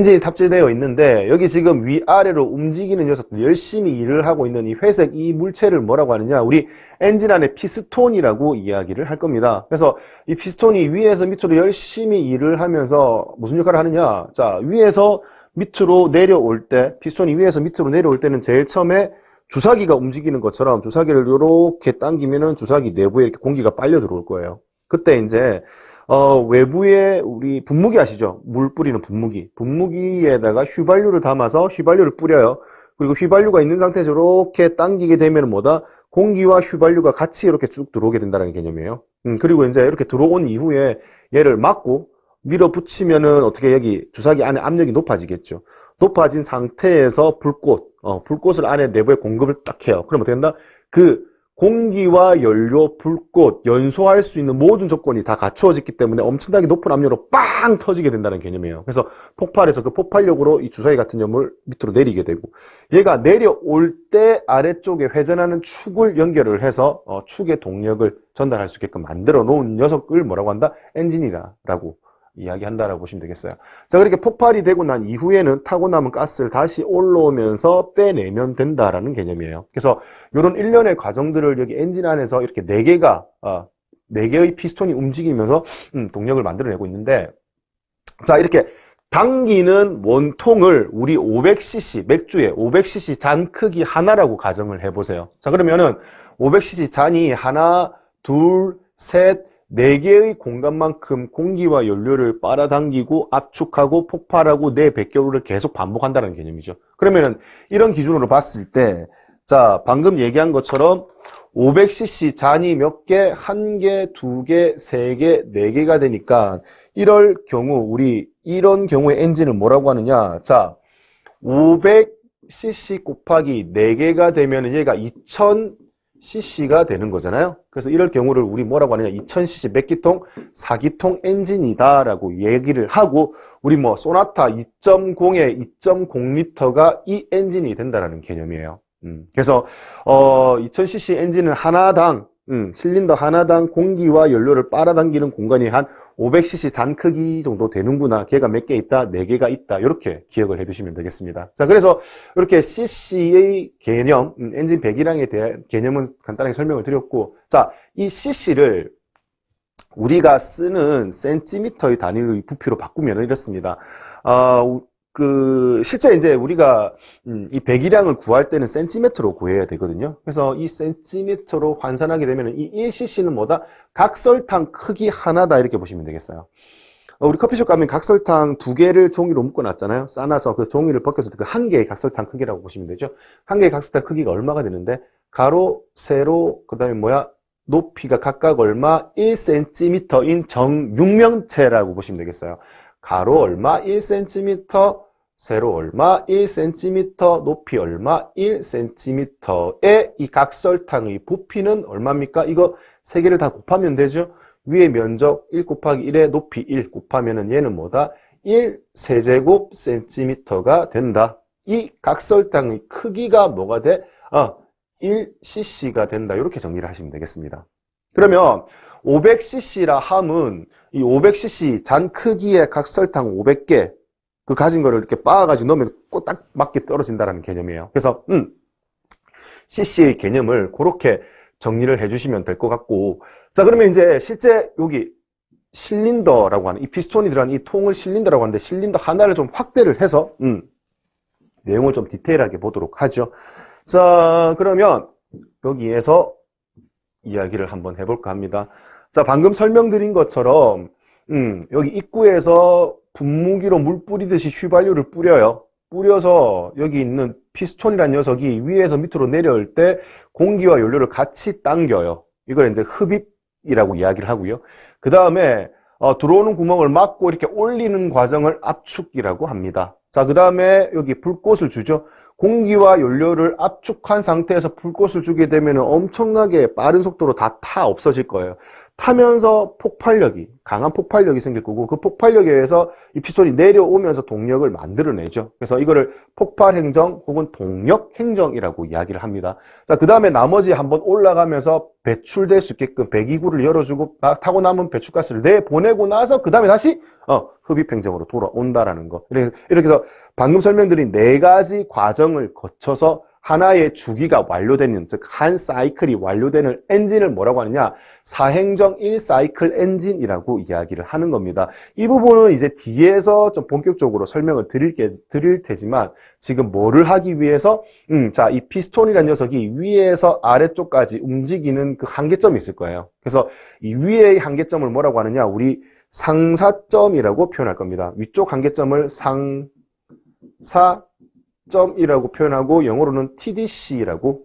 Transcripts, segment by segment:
엔진이 탑재되어 있는데 여기 지금 위아래로 움직이는 녀석들 열심히 일을 하고 있는 이 회색 이 물체를 뭐라고 하느냐, 우리 엔진 안에 피스톤이라고 이야기를 할 겁니다. 그래서 이 피스톤이 위에서 밑으로 열심히 일을 하면서 무슨 역할을 하느냐, 자, 위에서 밑으로 내려올 때, 피스톤이 위에서 밑으로 내려올 때는 제일 처음에 주사기가 움직이는 것처럼 주사기를 이렇게 당기면은 주사기 내부에 이렇게 공기가 빨려 들어올 거예요. 그때 이제 외부에 우리 분무기 아시죠? 물 뿌리는 분무기. 분무기에다가 휘발유를 담아서 휘발유를 뿌려요. 그리고 휘발유가 있는 상태에서 이렇게 당기게 되면 뭐다? 공기와 휘발유가 같이 이렇게 쭉 들어오게 된다는 개념이에요. 그리고 이제 이렇게 들어온 이후에 얘를 막고 밀어붙이면은 어떻게 여기 주사기 안에 압력이 높아지겠죠. 높아진 상태에서 불꽃을 안에 내부에 공급을 딱 해요. 그럼 어떻게 된다? 그 공기와 연료, 불꽃, 연소할 수 있는 모든 조건이 다 갖추어졌기 때문에 엄청나게 높은 압력으로 빵 터지게 된다는 개념이에요. 그래서 폭발해서 그 폭발력으로 이 주사기 같은 점을 밑으로 내리게 되고, 얘가 내려올 때 아래쪽에 회전하는 축을 연결을 해서 축의 동력을 전달할 수 있게끔 만들어 놓은 녀석을 뭐라고 한다? 엔진이라고 이야기한다라고 보시면 되겠어요. 자, 그렇게 폭발이 되고 난 이후에는 타고 남은 가스를 다시 올라오면서 빼내면 된다라는 개념이에요. 그래서 이런 일련의 과정들을 여기 엔진 안에서 이렇게 4개의 피스톤이 움직이면서 동력을 만들어내고 있는데, 자, 이렇게 당기는 원통을 우리 500cc, 맥주의 500cc 잔 크기 하나라고 가정을 해보세요. 자, 그러면은 500cc 잔이 하나, 둘, 셋, 4개의 공간만큼 공기와 연료를 빨아당기고 압축하고 폭발하고 내 배겨울을 계속 반복한다는 개념이죠. 그러면은 이런 기준으로 봤을 때, 자, 방금 얘기한 것처럼 500cc 잔이 몇 개? 1개, 2개, 3개, 4개가 되니까 이럴 경우 우리 이런 경우에 엔진을 뭐라고 하느냐? 자, 500cc 곱하기 4개가 되면 얘가 2000cc가 되는 거잖아요. 그래서 이럴 경우를 우리 뭐라고 하느냐, 2000cc 몇 기통? 4기통 엔진이다 라고 얘기를 하고, 우리 뭐 소나타 2.0에 2.0L가 이 엔진이 된다라는 개념이에요. 그래서 2000cc 엔진은 하나당 실린더 하나당 공기와 연료를 빨아당기는 공간이 한 500cc 잔 크기 정도 되는구나. 걔가 몇 개 있다? 4개가 있다. 이렇게 기억을 해두시면 되겠습니다. 자, 그래서 이렇게 cc의 개념, 엔진 배기량에 대한 개념은 간단하게 설명을 드렸고, 자, 이 cc를 우리가 쓰는 센티미터의 단위의 부피로 바꾸면 이렇습니다. 실제 이제 우리가 이 배기량을 구할 때는 센티미터로 구해야 되거든요. 그래서 이 센티미터로 환산하게 되면 이 1cc는 뭐다? 각설탕 크기 하나다 이렇게 보시면 되겠어요. 우리 커피숍 가면 각설탕 2개를 종이로 묶어놨잖아요. 싸놔서 그 종이를 벗겨서 그 1개의 각설탕 크기라고 보시면 되죠. 1개의 각설탕 크기가 얼마가 되는데, 가로, 세로, 그 다음에 뭐야? 높이가 각각 얼마? 1cm인 정육면체라고 보시면 되겠어요. 가로 얼마? 1cm, 세로 얼마? 1cm, 높이 얼마? 1cm의 이 각설탕의 부피는 얼마입니까? 이거 3개를 다 곱하면 되죠? 위에 면적 1 곱하기 1에 높이 1 곱하면은 얘는 뭐다? 1세제곱 cm가 된다. 이 각설탕의 크기가 뭐가 돼? 1cc가 된다. 이렇게 정리를 하시면 되겠습니다. 그러면 500cc라 함은 이 500cc 잔 크기의 각설탕 500개 그 가진 거를 이렇게 빻아가지고 넣으면 꼭 딱 맞게 떨어진다는 개념이에요. 그래서 cc의 개념을 그렇게 정리를 해주시면 될 것 같고, 자, 그러면 이제 실제 여기 실린더라고 하는 이 피스톤이 들어간 이 통을 실린더라고 하는데, 실린더 하나를 좀 확대를 해서 내용을 좀 디테일하게 보도록 하죠. 자, 그러면 여기에서 이야기를 한번 해볼까 합니다. 자, 방금 설명드린 것처럼 여기 입구에서 분무기로 물 뿌리듯이 휘발유를 뿌려요. 뿌려서 여기 있는 피스톤이라는 녀석이 위에서 밑으로 내려올 때 공기와 연료를 같이 당겨요. 이걸 이제 흡입이라고 이야기를 하고요. 그 다음에 들어오는 구멍을 막고 이렇게 올리는 과정을 압축이라고 합니다. 자, 그 다음에 여기 불꽃을 주죠. 공기와 연료를 압축한 상태에서 불꽃을 주게 되면 엄청나게 빠른 속도로 다 없어질 거예요. 타면서 강한 폭발력이 생길 거고, 그 폭발력에 의해서 이 피스톤이 내려오면서 동력을 만들어내죠. 그래서 이거를 폭발행정 혹은 동력행정이라고 이야기를 합니다. 자, 그 다음에 나머지 한번 올라가면서 배출될 수 있게끔 배기구를 열어주고, 타고 남은 배출가스를 내보내고 나서, 그 다음에 다시, 흡입행정으로 돌아온다라는 거. 이렇게 해서 방금 설명드린 네 가지 과정을 거쳐서 하나의 주기가 완료되는, 즉, 한 사이클이 완료되는 엔진을 뭐라고 하느냐? 사행정 1사이클 엔진이라고 이야기를 하는 겁니다. 이 부분은 이제 뒤에서 좀 본격적으로 설명을 드릴 테지만, 지금 뭐를 하기 위해서, 자, 이 피스톤이라는 녀석이 위에서 아래쪽까지 움직이는 그 한계점이 있을 거예요. 그래서 이 위의 한계점을 뭐라고 하느냐? 우리 상사점이라고 표현할 겁니다. 위쪽 한계점을 상사점이라고 표현하고 영어로는 TDC라고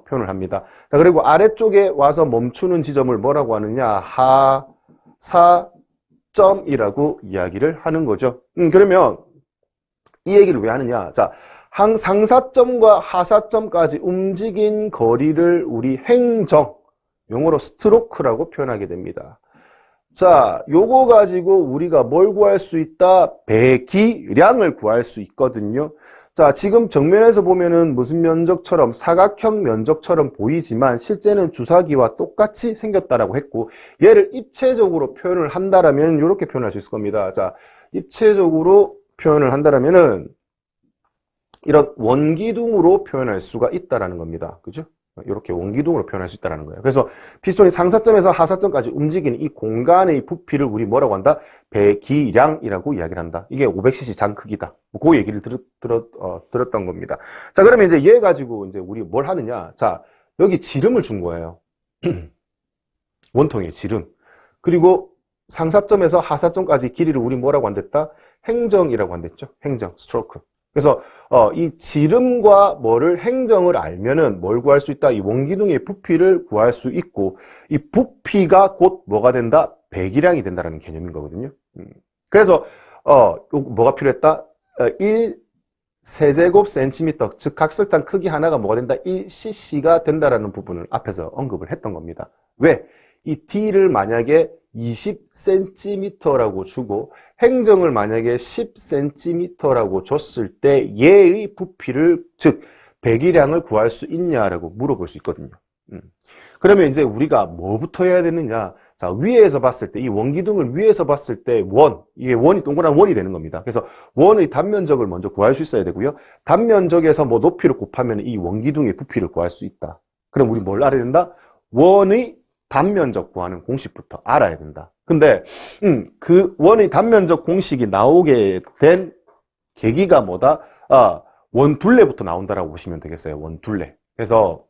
표현을 합니다. 자, 그리고 아래쪽에 와서 멈추는 지점을 뭐라고 하느냐? 하사점이라고 이야기를 하는 거죠. 그러면 이 얘기를 왜 하느냐? 자, 상사점과 하사점까지 움직인 거리를 우리 행정, 영어로 스트로크라고 표현하게 됩니다. 자, 요거 가지고 우리가 뭘 구할 수 있다? 배기량을 구할 수 있거든요. 자, 지금 정면에서 보면은 무슨 면적처럼 사각형 면적처럼 보이지만 실제는 주사기와 똑같이 생겼다라고 했고, 얘를 입체적으로 표현을 한다라면 이렇게 표현할 수 있을 겁니다. 자, 입체적으로 표현을 한다라면은 이런 원기둥으로 표현할 수가 있다라는 겁니다. 그죠? 이렇게 원기둥으로 표현할 수 있다는 거예요. 그래서 피스톤이 상사점에서 하사점까지 움직이는 이 공간의 부피를 우리 뭐라고 한다? 배기량이라고 이야기를 한다. 이게 500cc 장 크기다. 그 얘기를 들었던 겁니다. 자, 그러면 이제 얘 가지고 이제 우리 뭘 하느냐? 자, 여기 지름을 준 거예요. 원통의 지름. 그리고 상사점에서 하사점까지 길이를 우리 뭐라고 한댔다? 행정이라고 한댔죠. 행정, 스트로크. 그래서 이 지름과 뭐를 행정을 알면은 뭘 구할 수 있다? 이 원기둥의 부피를 구할 수 있고, 이 부피가 곧 뭐가 된다? 배기량이 된다는 개념인 거거든요. 그래서 뭐가 필요했다? 1세제곱센티미터, 즉 각설탕 크기 하나가 뭐가 된다? 1cc가 된다라는 부분을 앞에서 언급을 했던 겁니다. 왜? 이 D를 만약에 20cm라고 주고 행정을 만약에 10cm라고 줬을 때 얘의 부피를, 즉 배기량을 구할 수 있냐라고 물어볼 수 있거든요. 그러면 이제 우리가 뭐부터 해야 되느냐? 자, 위에서 봤을 때, 이 원기둥을 위에서 봤을 때 이게 원이 동그란 원이 되는 겁니다. 그래서 원의 단면적을 먼저 구할 수 있어야 되고요. 단면적에서 뭐 높이를 곱하면 이 원기둥의 부피를 구할 수 있다. 그럼 우리 뭘 알아야 된다? 원의 단면적 구하는 공식부터 알아야 된다. 근데 그 원의 단면적 공식이 나오게 된 계기가 뭐다? 원둘레부터 나온다라고 보시면 되겠어요. 원둘레. 그래서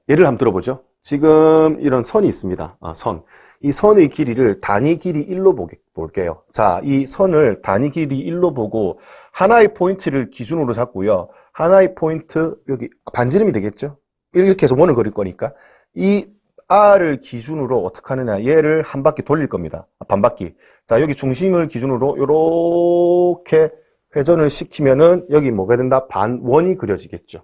예를 한번 들어보죠. 지금 이런 선이 있습니다. 선. 이 선의 길이를 단위 길이 1로 볼게요. 자, 이 선을 단위 길이 1로 보고 하나의 포인트를 기준으로 잡고요. 하나의 포인트, 여기 반지름이 되겠죠? 이렇게 해서 원을 그릴 거니까 이 R을 기준으로 어떻게 하느냐, 얘를 한 바퀴 돌릴 겁니다. 반바퀴. 자, 여기 중심을 기준으로 이렇게 회전을 시키면은 여기 뭐가 된다? 반원이 그려지겠죠.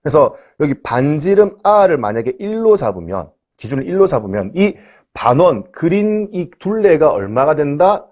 그래서 여기 반지름 R을 만약에 1로 잡으면, 기준을 1로 잡으면 이 반원 그린 이 둘레가 얼마가 된다?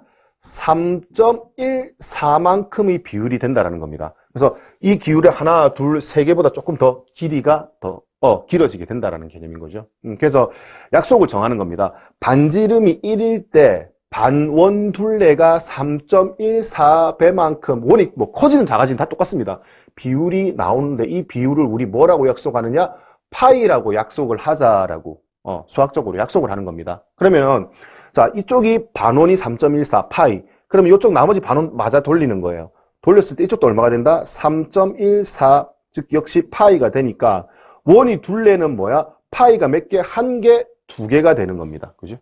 3.14만큼의 비율이 된다라는 겁니다. 그래서 이 기울에 하나, 둘, 세 개보다 조금 더 길이가 더 길어지게 된다라는 개념인 거죠. 그래서 약속을 정하는 겁니다. 반지름이 1일 때 반원 둘레가 3.14배만큼, 원이 뭐 커지는 작아지는 다 똑같습니다. 비율이 나오는데 이 비율을 우리 뭐라고 약속하느냐? 파이라고 약속을 하자라고 수학적으로 약속을 하는 겁니다. 그러면 자, 이쪽이 반원이 3.14 파이. 그러면 이쪽 나머지 반원 맞아 돌리는 거예요. 돌렸을 때 이쪽도 얼마가 된다? 3.14, 즉 역시 파이가 되니까 원이 둘레는 뭐야? 파이가 몇 개? 한 개, 두 개가 되는 겁니다. 그죠?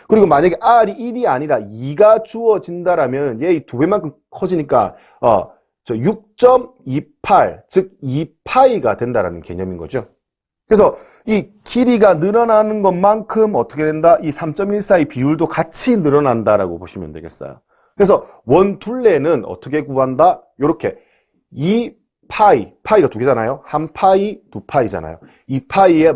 그리고 만약에 R이 1이 아니라 2가 주어진다라면 얘 두 배만큼 커지니까 6.28, 즉 2파이가 된다라는 개념인 거죠. 그래서 이 길이가 늘어나는 것만큼 어떻게 된다? 이 3.14의 비율도 같이 늘어난다라고 보시면 되겠어요. 그래서 원 둘레는 어떻게 구한다? 이렇게 파이가 두 개잖아요. 한 파이, 두 파이잖아요. 이 파이에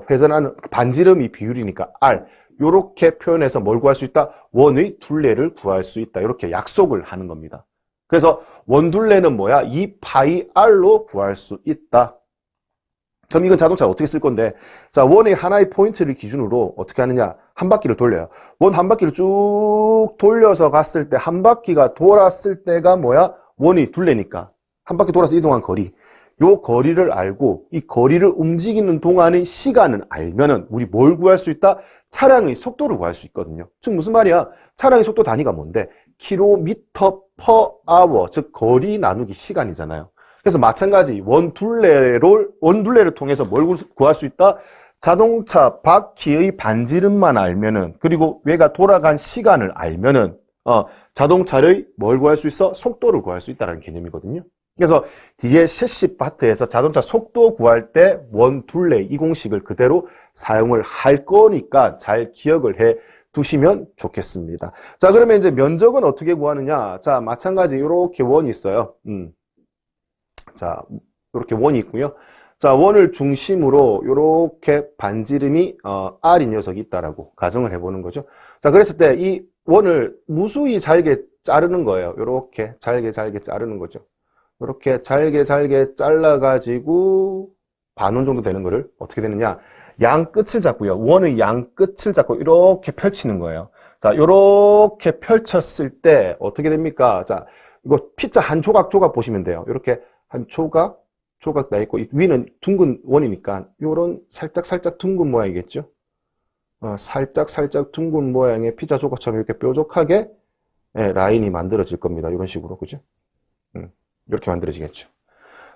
회전하는 반지름이 비율이니까 R. 요렇게 표현해서 뭘 구할 수 있다? 원의 둘레를 구할 수 있다. 이렇게 약속을 하는 겁니다. 그래서 원둘레는 뭐야? 2파이 R로 구할 수 있다. 그럼 이건 자동차 어떻게 쓸 건데? 자, 원의 하나의 포인트를 기준으로 어떻게 하느냐? 한 바퀴를 돌려요. 원 한 바퀴를 쭉 돌려서 갔을 때 한 바퀴가 돌았을 때가 뭐야? 원의 둘레니까. 한 바퀴 돌아서 이동한 거리. 요 거리를 알고 이 거리를 움직이는 동안의 시간을 알면은 우리 뭘 구할 수 있다? 차량의 속도를 구할 수 있거든요. 즉 무슨 말이야? 차량의 속도 단위가 뭔데? 킬로미터 퍼 아워, 즉 거리 나누기 시간이잖아요. 그래서 마찬가지 원둘레를 통해서 뭘 구할 수 있다? 자동차 바퀴의 반지름만 알면은, 그리고 얘가 돌아간 시간을 알면은 자동차의 뭘 구할 수 있어? 속도를 구할 수 있다는 개념이거든요. 그래서 뒤에 셰시 파트에서 자동차 속도 구할 때 원둘레 이 공식을 그대로 사용을 할 거니까 잘 기억을 해 두시면 좋겠습니다. 자, 그러면 이제 면적은 어떻게 구하느냐? 자, 마찬가지 이렇게 원이 있어요. 자, 이렇게 원이 있고요. 자, 원을 중심으로 이렇게 반지름이 R인 녀석이 있다라고 가정을 해보는 거죠. 자, 그랬을 때 이 원을 무수히 잘게 자르는 거예요. 이렇게 잘게 자르는 거죠. 이렇게 잘게 잘라가지고 반원 정도 되는 거를 어떻게 되느냐? 양 끝을 잡고요. 원의 양 끝을 잡고 이렇게 펼치는 거예요. 자, 이렇게 펼쳤을 때 어떻게 됩니까? 자, 이거 피자 한 조각 보시면 돼요. 이렇게 한 조각 나 있고 위는 둥근 원이니까 요런 살짝 둥근 모양이겠죠. 살짝 둥근 모양의 피자 조각처럼 이렇게 뾰족하게 라인이 만들어질 겁니다. 이런 식으로, 그죠? 이렇게 만들어지겠죠.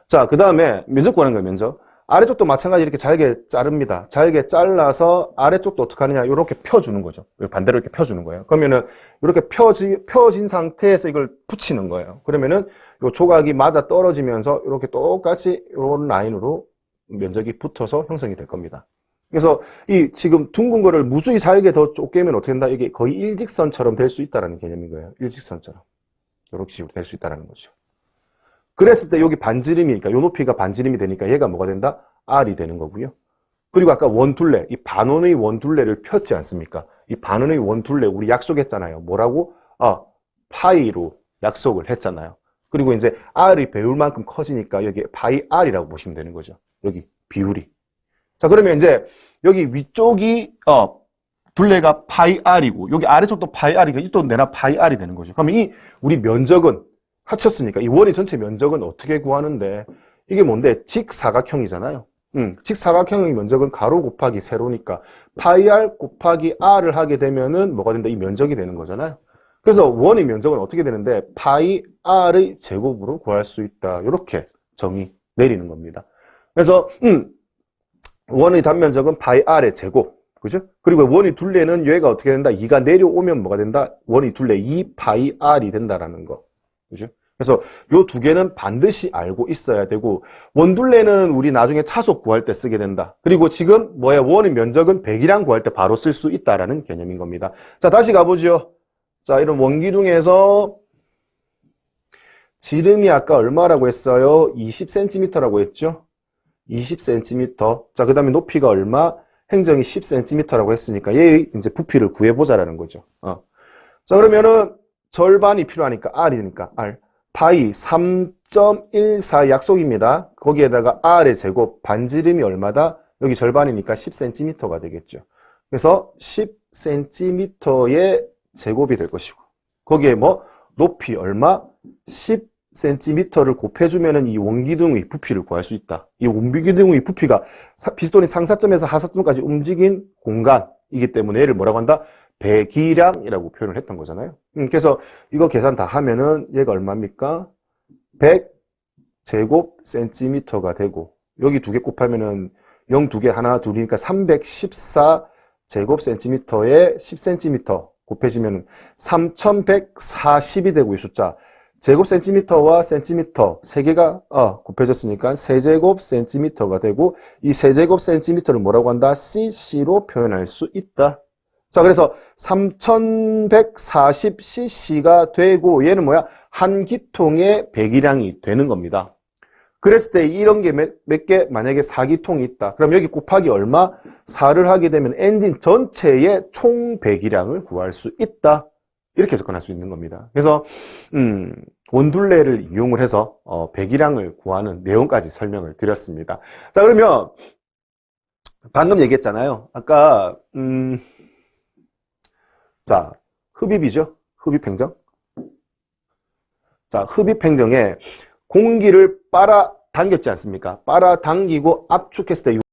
자, 그 다음에 면적 구하는 거예요, 면적. 아래쪽도 마찬가지 이렇게 잘게 자릅니다. 잘게 잘라서 아래쪽도 어떻게 하느냐, 이렇게 펴주는 거죠. 반대로 이렇게 펴주는 거예요. 그러면은 이렇게 펴진 상태에서 이걸 붙이는 거예요. 그러면은 요 조각이 맞아 떨어지면서 이렇게 똑같이 이런 라인으로 면적이 붙어서 형성이 될 겁니다. 그래서 이 지금 둥근 거를 무수히 잘게 더 쪼개면 어떻게 된다? 이게 거의 일직선처럼 될 수 있다는 개념인 거예요. 일직선처럼. 이렇게 식으로 될 수 있다는 거죠. 그랬을 때 여기 반지름이니까 요 높이가 반지름이 되니까 얘가 뭐가 된다? R이 되는 거고요. 그리고 아까 원둘레, 이 반원의 원둘레를 폈지 않습니까? 이 반원의 원둘레 우리 약속했잖아요. 뭐라고? 파이로 약속을 했잖아요. 그리고 이제 R이 배울 만큼 커지니까 여기 파이 R이라고 보시면 되는 거죠. 여기 비율이. 자, 그러면 이제 여기 위쪽이 둘레가 파이 R이고 여기 아래쪽도 파이 R이고 이 또 내나 파이 R이 되는 거죠. 그러면 이 우리 면적은 합쳤으니까 이 원의 전체 면적은 어떻게 구하는데 이게 뭔데? 직사각형이잖아요. 직사각형의 면적은 가로 곱하기 세로니까 파이 R 곱하기 R을 하게 되면은 뭐가 된다? 이 면적이 되는 거잖아요. 그래서 원의 면적은 어떻게 되는데 파이 R의 제곱으로 구할 수 있다. 이렇게 정의 내리는 겁니다. 그래서 원의 단면적은 파이 R의 제곱. 그죠? 그리고 원의 둘레는 얘가 어떻게 된다? 2가 내려오면 뭐가 된다? 원의 둘레 2 파이 R이 된다라는 거. 그죠? 그래서 요 두 개는 반드시 알고 있어야 되고 원둘레는 우리 나중에 차속 구할 때 쓰게 된다. 그리고 지금 원의 면적은 100이랑 구할 때 바로 쓸 수 있다라는 개념인 겁니다. 자, 다시 가보죠. 자, 이런 원기둥에서 지름이 아까 얼마라고 했어요? 20cm라고 했죠? 20cm. 자, 그 다음에 높이가 얼마? 행정이 10cm라고 했으니까 얘의 이제 부피를 구해보자라는 거죠. 자, 그러면은 절반이 필요하니까 R이니까 R. 파이 3.14 약속입니다. 거기에다가 R의 제곱, 반지름이 얼마다? 여기 절반이니까 10cm가 되겠죠. 그래서 10cm의 제곱이 될 것이고 거기에 높이 얼마? 10cm를 곱해주면은 이 원기둥의 부피를 구할 수 있다. 이 원기둥의 부피가 피스톤이 상사점에서 하사점까지 움직인 공간이기 때문에 얘를 뭐라고 한다? 배기량이라고 표현을 했던 거잖아요. 그래서 이거 계산 다 하면은 얘가 얼마입니까? 100제곱센티미터가 되고 여기 두 개 곱하면은 0 두 개 하나 둘이니까 314제곱센티미터에 10cm 곱해지면 3140이 되고 이 숫자 제곱센티미터와 센티미터 세 개가 곱해졌으니까 세제곱센티미터가 되고 이 세제곱센티미터를 뭐라고 한다? cc로 표현할 수 있다. 자, 그래서 3140cc가 되고 얘는 뭐야? 한 기통의 배기량이 되는 겁니다. 그랬을 때 이런 게 몇 개? 만약에 4기통이 있다. 그럼 여기 곱하기 얼마? 4를 하게 되면 엔진 전체의 총 배기량을 구할 수 있다. 이렇게 접근할 수 있는 겁니다. 그래서 원둘레를 이용을 해서 배기량을 구하는 내용까지 설명을 드렸습니다. 자, 그러면 방금 얘기했잖아요. 아까 자, 흡입이죠. 흡입행정. 자, 흡입행정에 공기를 빨아당겼지 않습니까? 빨아당기고 압축했을 때